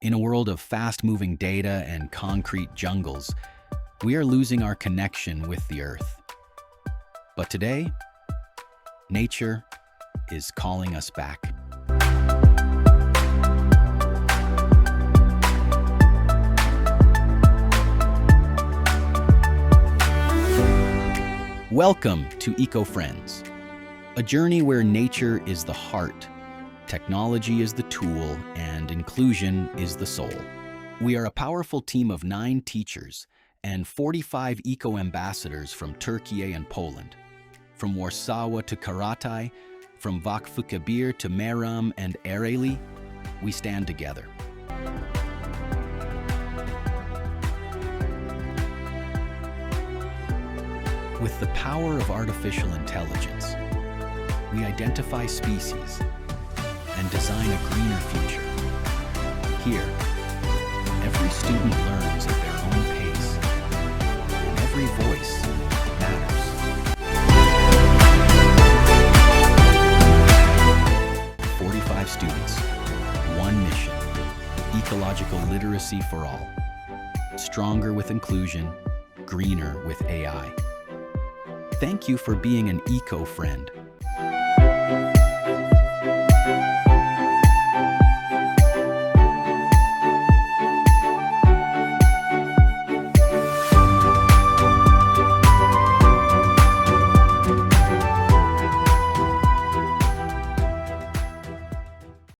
In a world of fast-moving data and concrete jungles, we are losing our connection with the Earth. But today, nature is calling us back. Welcome to Eco Friends, a journey where nature is the heart, technology is the tool, and inclusion is the soul. We are a powerful team of 9 teachers and 45 eco-ambassadors from Türkiye and Poland. From Warsaw to Karatai, from Vakfıkebir to Meram and Ereğli, we stand together. With the power of artificial intelligence, we identify species and design a greener future. Here, every student learns at their own pace, and every voice matters. 45 students, one mission, ecological literacy for all. Stronger with inclusion, greener with AI. Thank you for being an eco-friend.